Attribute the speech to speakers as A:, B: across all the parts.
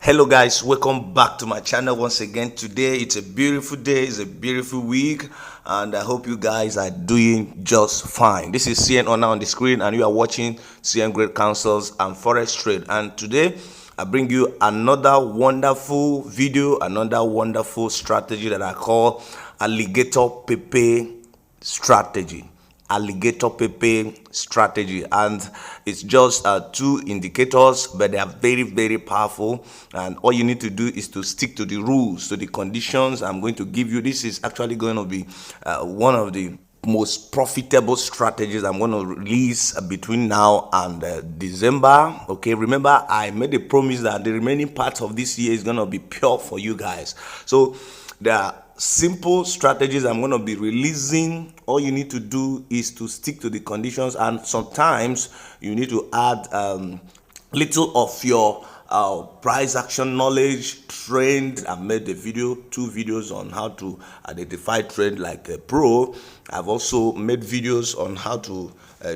A: Hello guys, welcome back to my channel once again. Today it's a beautiful day, it's a beautiful week, and I hope you guys are doing just fine. This is CN Honor on the screen, and you are watching CN Great Counsels and Forex Trade. And today I bring you another wonderful video, another wonderful strategy that I call Alligator Pepper Strategy. Alligator pepper strategy, and it's just two indicators, but they are very powerful, and all you need to do is to stick to the rules, to the conditions I'm going to give you. This is actually going to be one of the most profitable strategies I'm going to release between now and December. Okay, remember I made a promise that the remaining part of this year is going to be pure for you guys. So there are simple strategies I'm going to be releasing. All you need to do is to stick to the conditions, and sometimes you need to add little of your price action knowledge. Trend, I made two videos on how to identify trend like a pro. I've also made videos on how to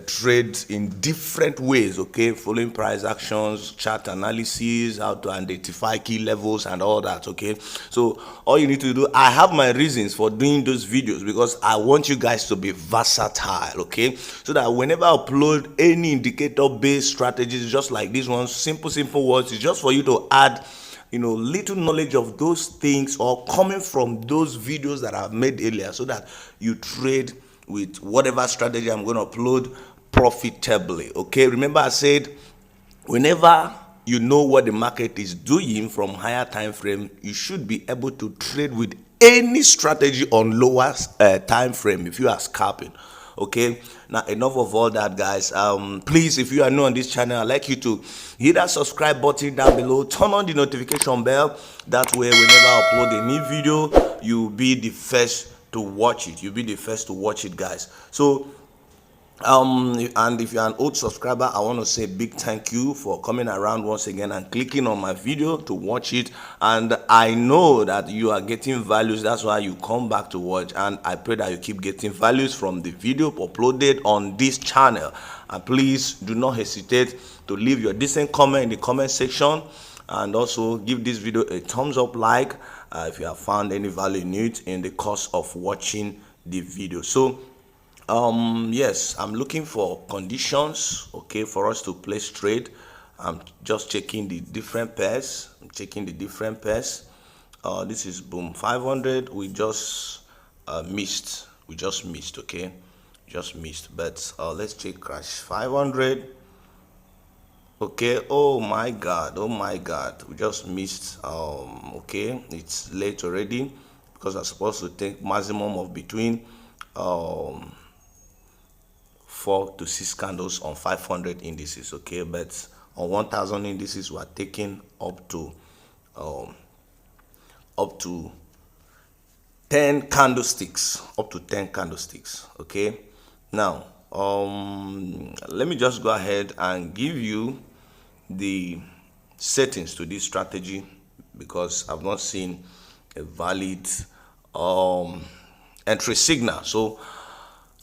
A: trade in different ways, okay, following price actions, chart analysis, how to identify key levels and all that. Okay, so all you need to do, I have my reasons for doing those videos because I want you guys to be versatile, okay, so that whenever I upload any indicator based strategies just like this one, simple words, it's just for you to add little knowledge of those things or coming from those videos that I've made earlier, so that you trade with whatever strategy I'm going to upload profitably. Okay, remember I said whenever you know what the market is doing from higher time frame, you should be able to trade with any strategy on lower time frame if you are scalping. Okay, now enough of all that, guys. Please, if you are new on this channel, I'd like you to hit that subscribe button down below, turn on the notification bell. That way whenever I upload a new video, you'll be the first to watch it. Guys. So and if you're an old subscriber, I want to say big thank you for coming around once again and clicking on my video to watch it. And I know that you are getting values, that's why you come back to watch, and I pray that you keep getting values from the video uploaded on this channel. And please do not hesitate to leave your decent comment in the comment section, and also give this video a thumbs up like if you have found any value in it in the course of watching the video. So yes, I'm looking for conditions, okay, for us to place trade. I'm just checking the different pairs. This is boom 500. We just missed, okay, but let's check crash 500. Okay, oh my god, we just missed. Okay, it's late already because I'm supposed to take maximum of between 4 to 6 candles on 500 indices, okay, but on 1000 indices we are taking up to 10 candlesticks, okay. Now let me just go ahead and give you the settings to this strategy, because I've not seen a valid entry signal. So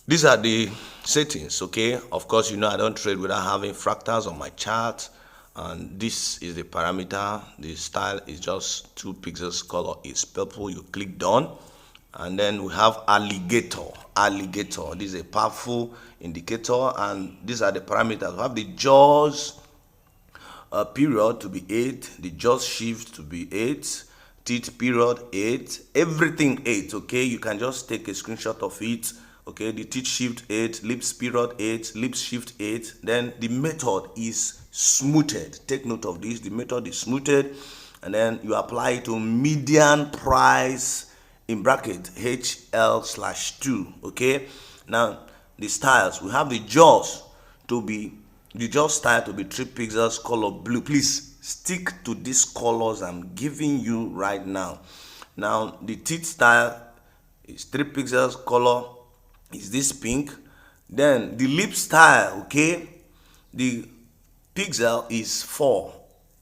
A: these are the settings, okay. Of course, I don't trade without having fractals on my chart, and this is the parameter. The style is just 2 pixels, color is purple. You click done, and then we have alligator. This is a powerful indicator, and these are the parameters. We have the jaws period to be 8, the jaws shift to be 8, teeth period 8, everything 8, okay. You can just take a screenshot of it, okay. The teeth shift 8, lips period 8, lips shift 8. Then the method is smoothed. Take note of this, the method is smoothed, and then you apply it to median price in bracket HL/2, okay. Now the styles, we have the jaws style to be 3 pixels, color blue. Please stick to these colors I'm giving you right now. Now the teeth style is 3 pixels, color is this pink. Then the lip style, okay, the pixel is 4,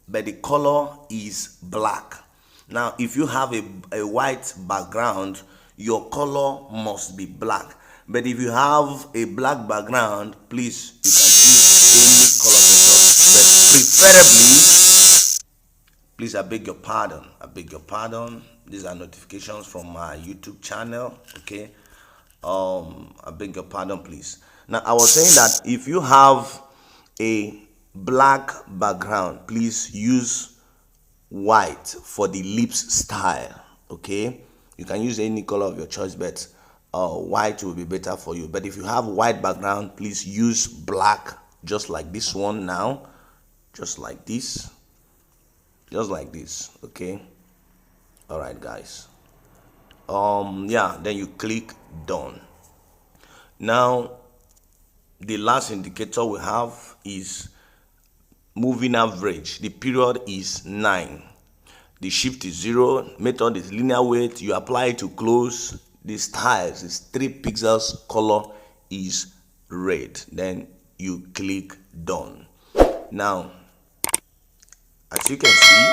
A: but the color is black. Now if you have a white background, your color must be black, but if you have a black background, please, you can choose any color method, but Please, I beg your pardon. I beg your pardon. These are notifications from my YouTube channel. Okay. I beg your pardon, please. Now, I was saying that if you have a black background, please use white for the lips style. Okay. You can use any color of your choice, but white will be better for you. But if you have white background, please use black, just like this one now, just like this, okay. All right, guys. Yeah, then you click done. Now the last indicator we have is moving average. The period is 9, the shift is 0, method is linear weight. You apply it to close. The styles is 3 pixels, color is red. Then you click done. Now, as you can see,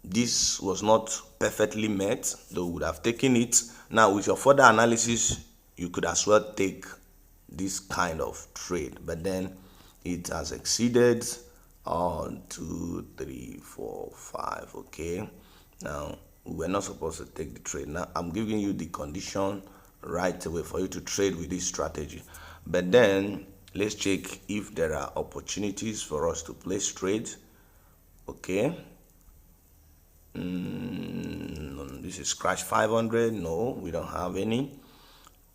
A: this was not perfectly met, though we would have taken it. Now, with your further analysis, you could as well take this kind of trade, but then it has exceeded 2, 3, 4, 5. Okay, now we were not supposed to take the trade. Now I'm giving you the condition right away for you to trade with this strategy, but then let's check if there are opportunities for us to place trades. Okay. This is crash 500. No, we don't have any.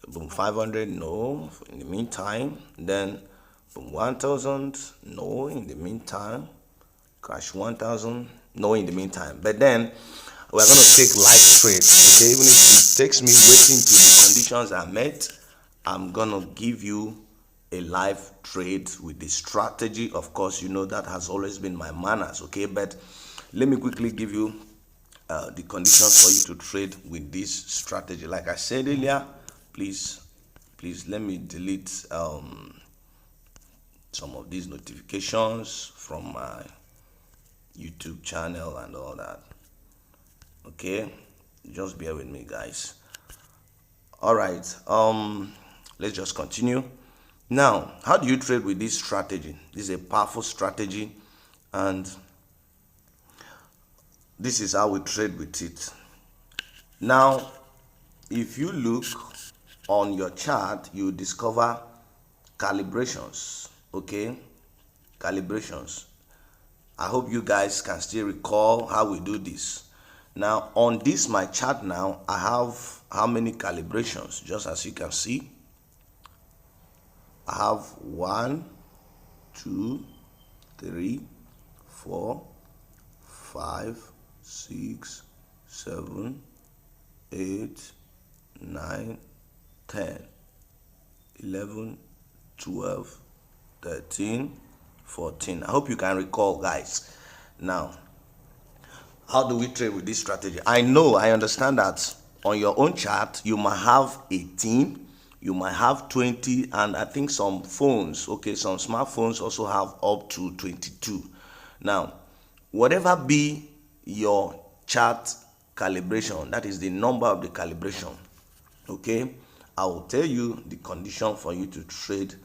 A: Boom 500. No, in the meantime. Then boom 1000. No, in the meantime. Crash 1000. No, in the meantime. But then we're going to take live trades. Okay, even if it takes me waiting till the conditions are met, I'm going to give you a live trade with the strategy. Of course, you know that has always been my manners. Okay, but let me quickly give you the conditions for you to trade with this strategy. Like I said earlier, please let me delete some of these notifications from my YouTube channel and all that. Okay, just bear with me, guys. All right, let's just continue. Now, how do you trade with this strategy? This is a powerful strategy, and this is how we trade with it. Now, if you look on your chart, you discover calibrations. Okay, calibrations. I hope you guys can still recall how we do this. Now, on this my chart now, I have how many calibrations? Just as you can see, I have 1, 2, 3, 4, 5, 6, 7, 8, 9, 10, 11, 12, 13, 14. I hope you can recall, guys. Now, how do we trade with this strategy? I understand that on your own chart you might have 18, you might have 20, and I think some phones, okay, some smartphones also have up to 22. Now, whatever be your chart calibration, that is the number of the calibration, okay, I will tell you the condition for you to trade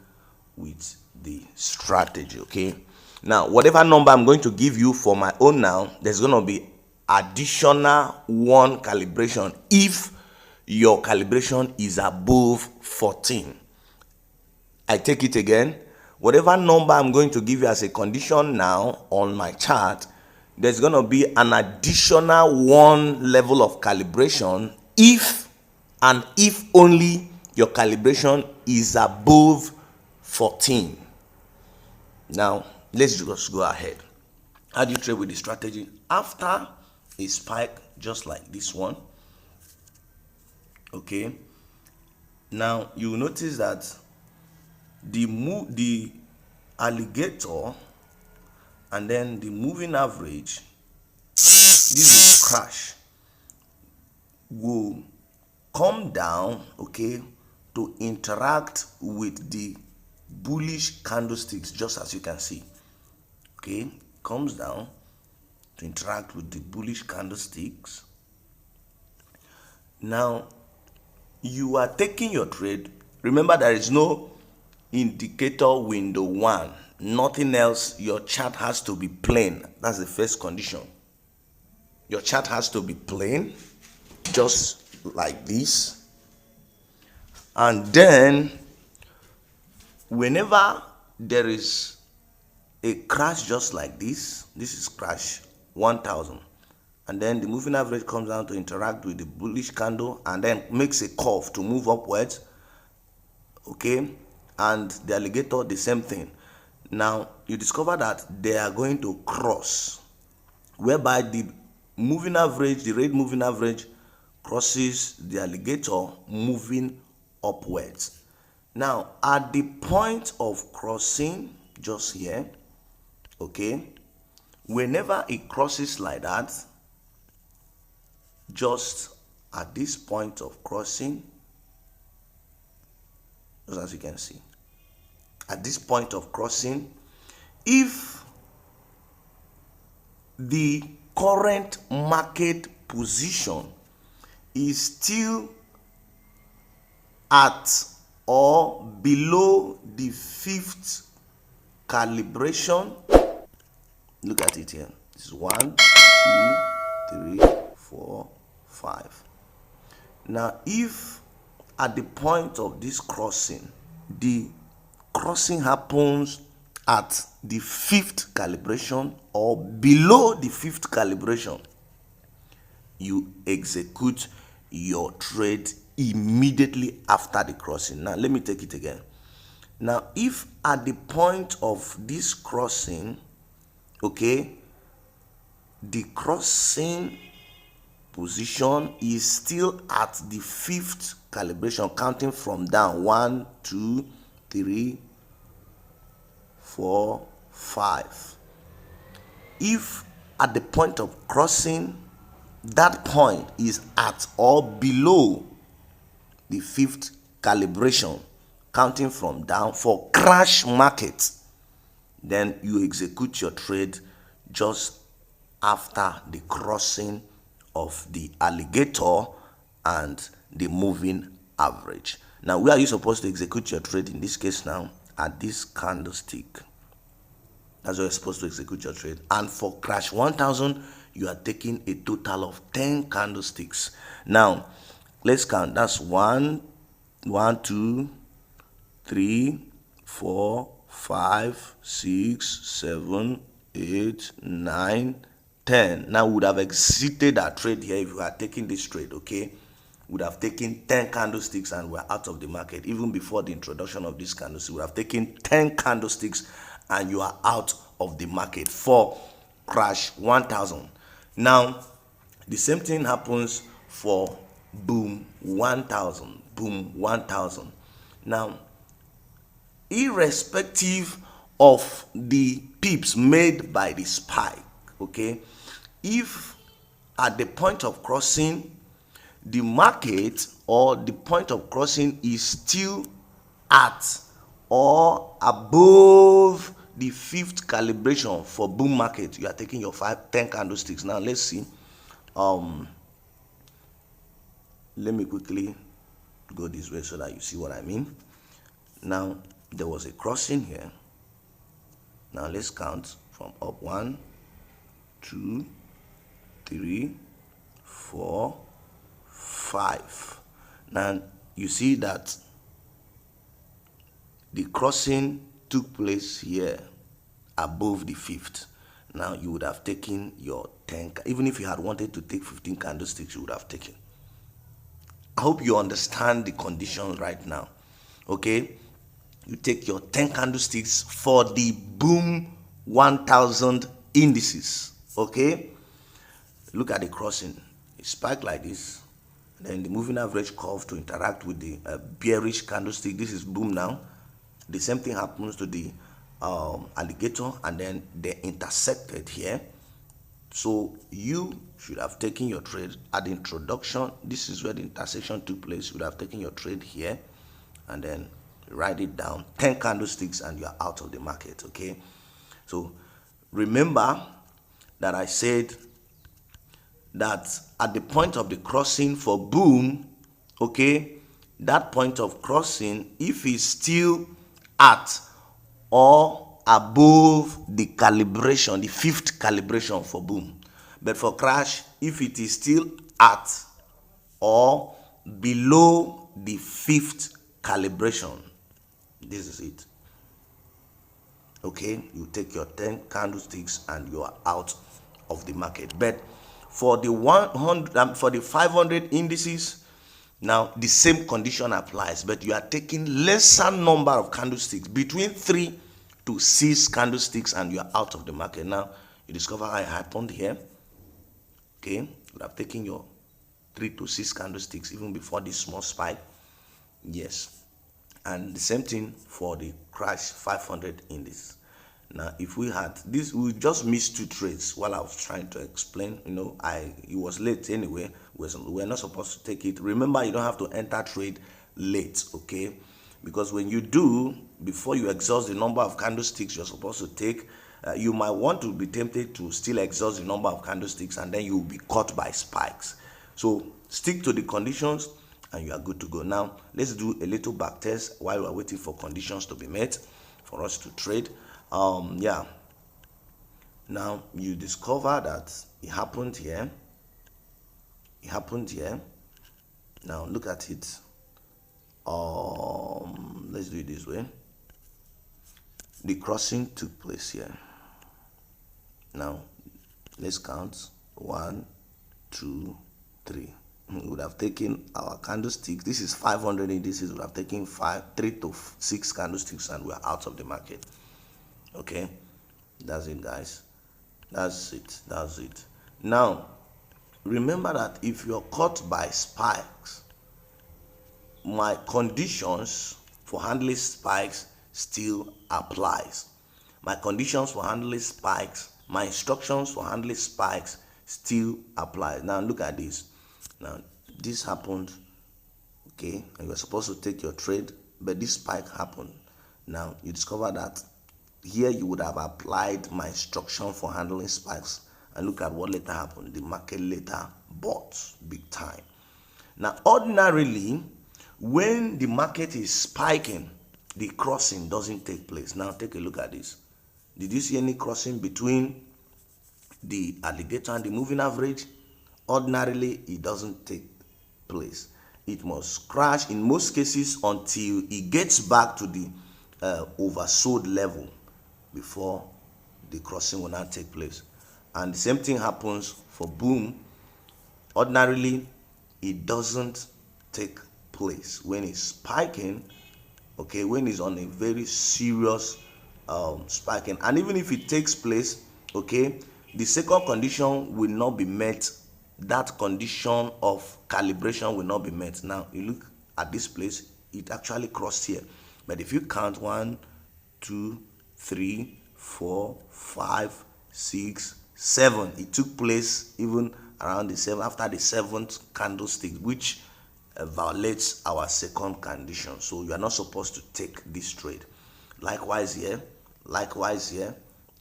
A: with the strategy. Okay, now whatever number I'm going to give you for my own now, there's going to be additional 1 calibration if your calibration is above 14. I take it again. Whatever number I'm going to give you as a condition now on my chart, there's going to be an additional 1 level of calibration if and if only your calibration is above 14. Now, let's just go ahead. How do you trade with the strategy? After a spike just like this one, okay, now you will notice that the alligator and then the moving average, this is crash, will come down, okay, to interact with the bullish candlesticks, just as you can see. Okay, comes down to interact with the bullish candlesticks. Now you are taking your trade. Remember, there is no indicator window 1. nothing else. Your chart has to be plain. That's the first condition. Your chart has to be plain, just like this. And then whenever there is a crash just like this is crash 1000, and then the moving average comes down to interact with the bullish candle and then makes a curve to move upwards, okay, and the alligator the same thing. Now you discover that they are going to cross, whereby the moving average, the red moving average, crosses the alligator moving upwards. Now at the point of crossing, just here, okay, whenever it crosses like that, just at this point of crossing, just as you can see, at this point of crossing, if the current market position is still at or below the fifth calibration, look at it here. This is 1, 2, 3, 4, 5. Now, if at the point of this crossing, the crossing happens at the fifth calibration or below the fifth calibration, you execute your trade immediately after the crossing. Now, let me take it again. Now, if at the point of this crossing, okay, the crossing position is still at the fifth calibration, counting from down 1, 2, 3, 4, 5. If at the point of crossing, that point is at or below the fifth calibration, counting from down for crash market, then you execute your trade just after the crossing of the alligator and the moving average. Now, where are you supposed to execute your trade in this case now? At this candlestick. That's where you're supposed to execute your trade. And for crash 1000, you are taking a total of 10 candlesticks. Now, let's count. That's 1, 2, 3, 4, 5, 6, 7, 8, 9, 10. Now we would have exited our trade here if we are taking this trade, okay? We would have taken 10 candlesticks and we're out of the market. Even before the introduction of this candlestick, we would have taken 10 candlesticks and you are out of the market for crash 1000. Now, the same thing happens for boom 1000, boom 1000. Now, irrespective of the pips made by the spike, okay, if at the point of crossing the market or the point of crossing is still at or above the fifth calibration for boom market, you are taking your 10 candlesticks. Now let's see. Let me quickly go this way so that you see what I mean. Now there was a crossing here. Now let's count from up. 1, 2, 3, 4, 5. Now you see that the crossing took place here above the fifth. Now you would have taken your 10. Even if you had wanted to take 15 candlesticks, you would have taken. I hope you understand the conditions right now. Okay, you take your 10 candlesticks for the boom 1000 indices. Okay, look at the crossing. It spiked like this, then the moving average curve to interact with the bearish candlestick. This is boom. Now the same thing happens to the alligator, and then they intersected here. So you should have taken your trade at the introduction. This is where the intersection took place. You would have taken your trade here and then write it down, 10 candlesticks, and you are out of the market. Okay, so remember that I said that at the point of the crossing for boom, okay, that point of crossing, if it's still at or above the calibration, the fifth calibration for boom. But for crash, if it is still at or below the fifth calibration, this is it. Okay, you take your 10 candlesticks and you are out of the market. But for the 100 for the 500 indices, now the same condition applies, but you are taking lesser number of candlesticks, between 3 to 6 candlesticks, and you are out of the market. Now you discover how it happened here. Okay, you would have taken your 3 to 6 candlesticks even before this small spike. Yes. And the same thing for the crash 500 index. Now if we had this, we just missed 2 trades while I was trying to explain. It was late anyway. We're not supposed to take it. Remember, you don't have to enter trade late, okay? Because when you do, before you exhaust the number of candlesticks you're supposed to take, you might want to be tempted to still exhaust the number of candlesticks, and then you'll be caught by spikes. So stick to the conditions and you are good to go. Now let's do a little back test while we're waiting for conditions to be met for us to trade. Yeah, now you discover that it happened here. Now look at it. Let's do it this way. The crossing took place here. Now let's count. 1, 2, 3. We would have taken our candlestick. This is 500 indices. We would have taken 3 to 6 candlesticks, and we're out of the market. Okay, that's it, guys. That's it. Now remember that if you're caught by spikes, my conditions for handling spikes still applies. My conditions for handling spikes, my instructions for handling spikes still apply. Now look at this. Now this happened, okay, and you were supposed to take your trade, but this spike happened. Now you discover that here you would have applied my instruction for handling spikes, and look at what later happened. The market later bought big time. Now ordinarily, when the market is spiking, the crossing doesn't take place. Now take a look at this. Did you see any crossing between the alligator and the moving average? Ordinarily, it doesn't take place. It must crash in most cases until it gets back to the oversold level before the crossing will not take place. And the same thing happens for boom. Ordinarily, it doesn't take place when it's spiking, okay, when it's on a very serious spiking. And even if it takes place, okay, the second condition will not be met. That condition of calibration will not be met. Now you look at this place, it actually crossed here, but if you count 1, 2, 3, 4, 5, 6, 7, it took place even around the 7th, after the 7th candlestick, which violates our second condition. So you are not supposed to take this trade. Likewise here,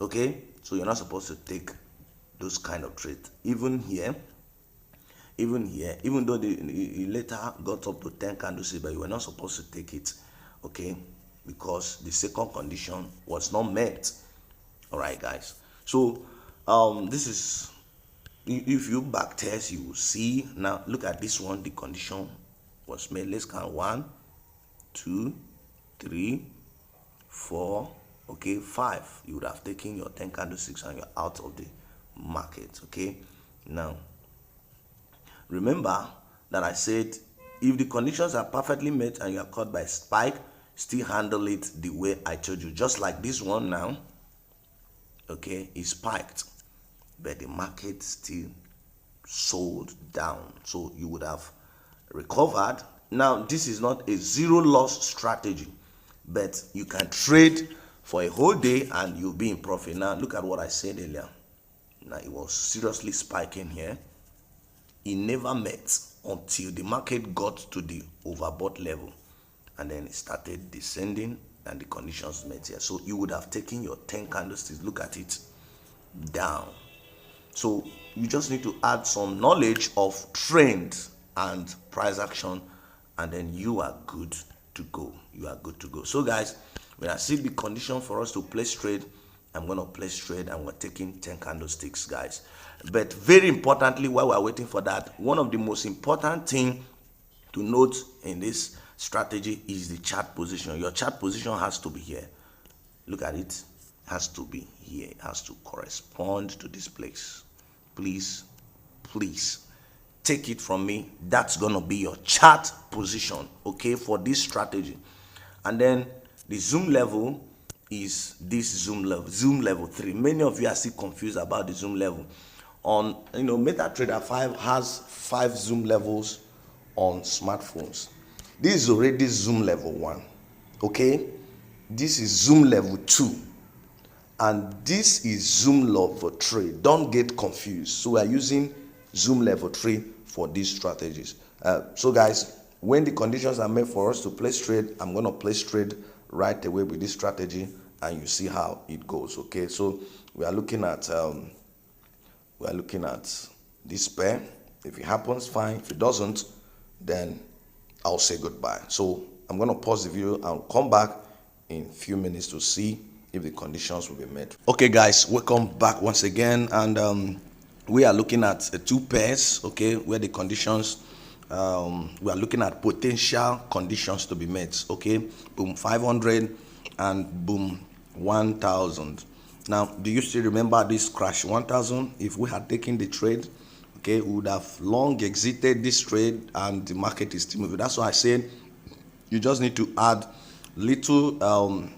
A: okay, so you're not supposed to take those kind of trades. Even here, even though it later got up to 10 candlesticks, but you were not supposed to take it, okay, because the second condition was not met. All right, guys. So this is, if you back test, you will see. Now look at this one. The condition was made. Let's count 1, 2, 3, 4, okay, 5. You would have taken your 10 candlesticks and you're out of the market. Okay, now remember that I said if the conditions are perfectly met and you are caught by spike, still handle it the way I told you. Just like this one now, okay, it spiked, but the market still sold down, so you would have recovered. Now this is not a zero loss strategy, but you can trade for a whole day and you'll be in profit. Now look at what I said earlier. Now it was seriously spiking here. It never met until the market got to the overbought level, and then it started descending and the conditions met here. So you would have taken your 10 candlesticks, look at it, down. So you just need to add some knowledge of trend and price action, and then you are good to go. So guys, When I see the condition for us to place trade, I'm going to place trade, and we're taking 10 candlesticks, guys. But very importantly, while we're waiting for that, one of the most important thing to note in this strategy is the chart position. Your chart position has to be here. Look at it. It has to be here. It has to correspond to this place. Please take it from me. That's going to be your chart position, okay, for this strategy. And then the zoom level is this zoom level 3. Many of you are still confused about the zoom level. On MetaTrader 5 has 5 zoom levels on smartphones. This is already zoom level 1, okay? This is zoom level 2, and this is zoom level 3. Don't get confused. So we are using zoom level 3 for these strategies. So guys, when the conditions are made for us to place trade, I'm going to place trade right away with this strategy, and you see how it goes. Okay, so we are looking at this pair. If it happens, fine. If it doesn't, then I'll say goodbye. So I'm going to pause the video and come back in a few minutes to see if the conditions will be met. Okay guys, welcome back once again, and we are looking at 2 pairs, okay, where the conditions we are looking at potential conditions to be met, okay, boom 500 and boom 1000. Now, do you still remember this crash 1000? If we had taken the trade, okay, we would have long exited this trade, and the market is still moving. That's why I said you just need to add little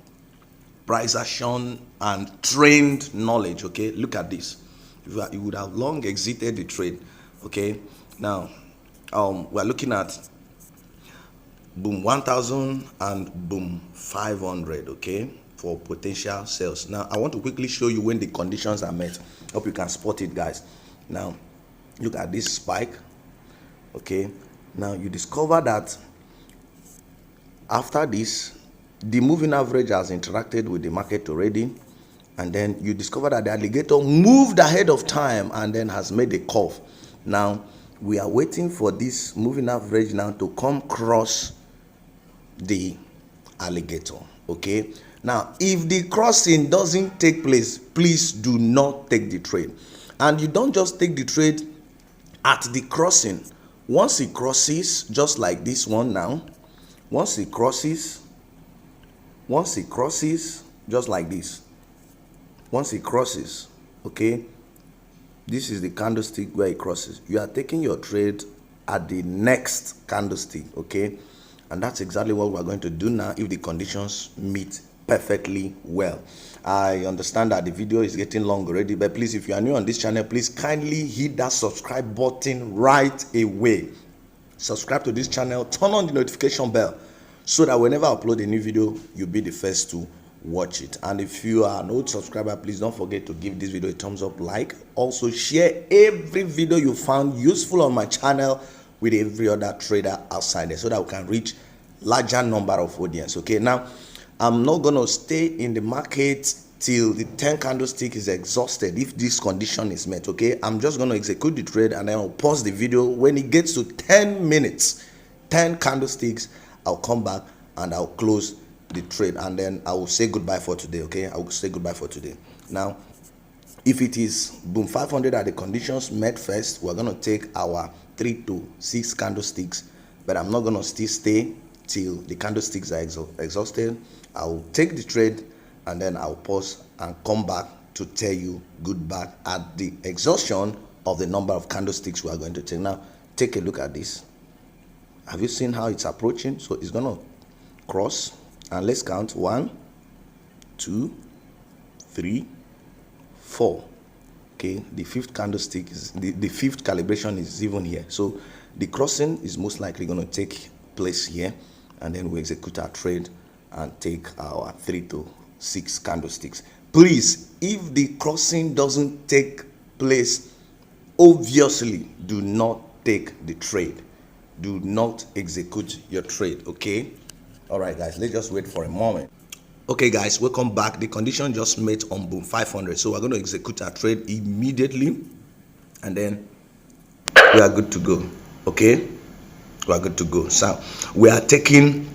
A: price action and trained knowledge. Okay, look at this. You would have long exited the trade. Okay, now we're looking at boom 1000 and boom 500, okay, for potential sales. Now I want to quickly show you when the conditions are met. Hope you can spot it, guys. Now look at this spike. Okay, now you discover that after this, the moving average has interacted with the market already, and then you discover that the alligator moved ahead of time and then has made a curve. Now we are waiting for this moving average now to come cross the alligator. Okay, now if the crossing doesn't take place, please do not take the trade. And you don't just take the trade at the crossing. Once it crosses, just like this one now, once it crosses, just like this, once it crosses, okay, this is the candlestick where it crosses. You are taking your trade at the next candlestick, okay, and that's exactly what we're going to do now if the conditions meet perfectly well. I understand that the video is getting long already, but please, if you are new on this channel, please kindly hit that subscribe button right away. Subscribe to this channel, turn on the notification bell, so that whenever I upload a new video, you'll be the first to watch it. And if you are an old subscriber, please don't forget to give this video a thumbs up, like. Also share every video you found useful on my channel with every other trader outside there, so that we can reach larger number of audience. Okay, now I'm not gonna stay in the market till the 10 candlestick is exhausted if this condition is met. Okay, I'm just gonna execute the trade, and then I'll pause the video when it gets to 10 minutes, 10 candlesticks. I'll come back and I'll close the trade, and then I will say goodbye for today. Okay, I will say goodbye for today. Now if it is boom 500 are the conditions met first, we're going to take our 3 to 6 candlesticks, but I'm not going to still stay till the candlesticks are exhausted. I'll take the trade, and then I'll pause and come back to tell you goodbye at the exhaustion of the number of candlesticks we are going to take. Now take a look at this. Have you seen how it's approaching? So it's going to cross, and let's count 1, 2, 3, 4. Okay, the 5th candlestick is the 5th calibration is even here. So the crossing is most likely going to take place here, and then we execute our trade and take our 3 to 6 candlesticks. Please, if the crossing doesn't take place, obviously do not take the trade. Do not execute your trade. Okay, all right guys, let's just wait for a moment. Okay guys, welcome back. The condition just met on boom 500, so we're going to execute our trade immediately, and then we are good to go. Okay, we are good to go. So we are taking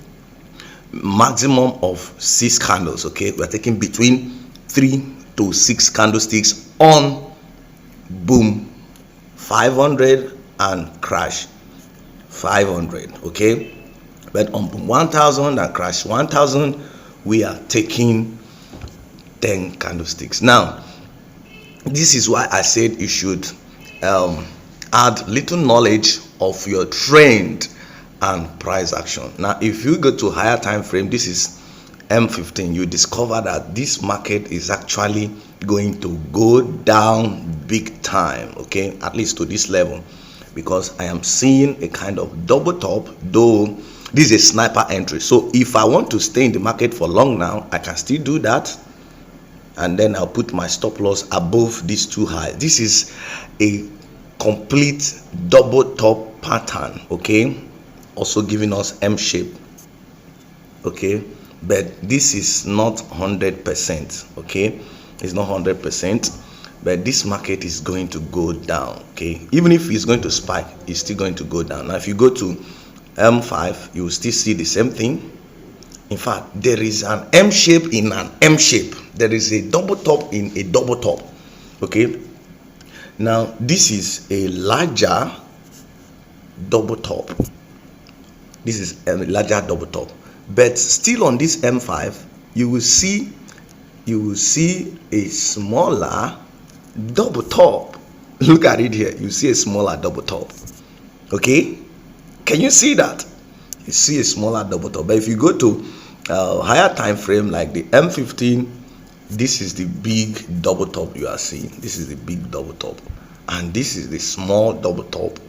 A: maximum of 6 candles. Okay, we're taking between 3 to 6 candlesticks on boom 500 and crash 500. Okay, but on boom 1000 and crash 1000, we are taking 10 candlesticks. Now this is why I said you should add little knowledge of your trend and price action. Now if you go to higher time frame, this is M15, you discover that this market is actually going to go down big time, okay, at least to this level, because I am seeing a kind of double top, though this is a sniper entry. So if I want to stay in the market for long now, I can still do that, and then I'll put my stop loss above these two highs. This is a complete double top pattern, okay, also giving us M shape, okay, but this is not 100%, okay, it's not 100%, but this market is going to go down, okay, even if it's going to spike, it's still going to go down. Now if you go to M5, you will still see the same thing. In fact, there is an M shape in an M shape. There is a double top in a double top. Okay. Now, this is a larger double top. This is a larger double top. But still on this M5, you will see a smaller double top. Look at it here. You see a smaller double top. Okay. Can you see that? You see a smaller double top. But if you go to higher time frame like the M15, this is the big double top you are seeing. This is the big double top, and this is the small double top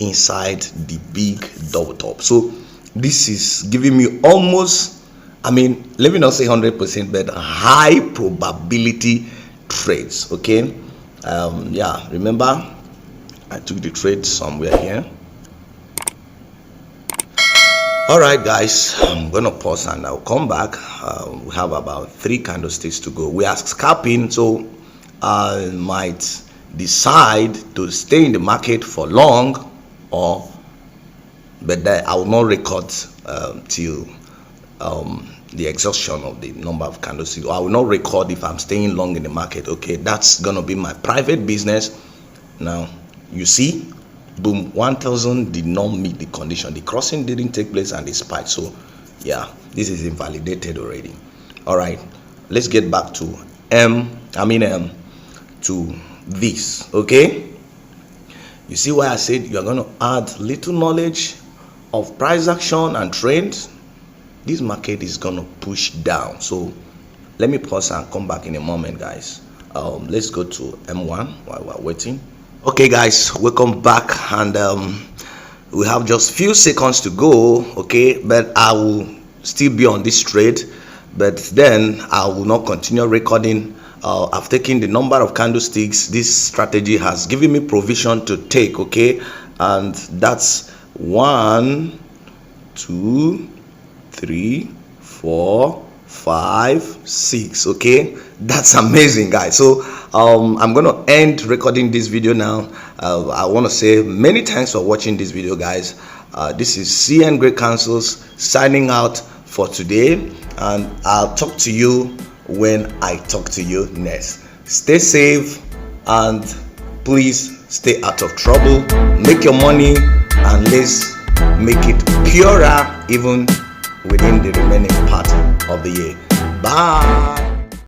A: inside the big double top. So this is giving me almost, I mean, let me not say 100%, but high probability trades. Okay, yeah, remember I took the trade somewhere here. All right, guys, I'm gonna pause and I'll come back. We have about 3 candlesticks to go. We are scalping, so I might decide to stay in the market for long, but then I will not record till the exhaustion of the number of candlesticks. I will not record if I'm staying long in the market. Okay, that's gonna be my private business. Now you see, boom, 1000 did not meet the condition. The crossing didn't take place and it spiked. So yeah, this is invalidated already. All right, let's get back to to this. Okay, you see why I said you're going to add little knowledge of price action and trends. This market is going to push down. So let me pause and come back in a moment, guys. Let's go to M1 while we're waiting. Okay, guys, welcome back, and we have just few seconds to go. Okay, but I will still be on this trade, but then I will not continue recording. I've taken the number of candlesticks this strategy has given me provision to take. Okay, and that's 1, 2, 3, 4, 5, 6. Okay, that's amazing, guys. So I'm gonna end recording this video now. I want to say many thanks for watching this video, guys. This is CN Great Councils signing out for today, and I'll talk to you when I talk to you next. Stay safe and please stay out of trouble. Make your money and let's make it purer even within the remaining part of the year. Bye.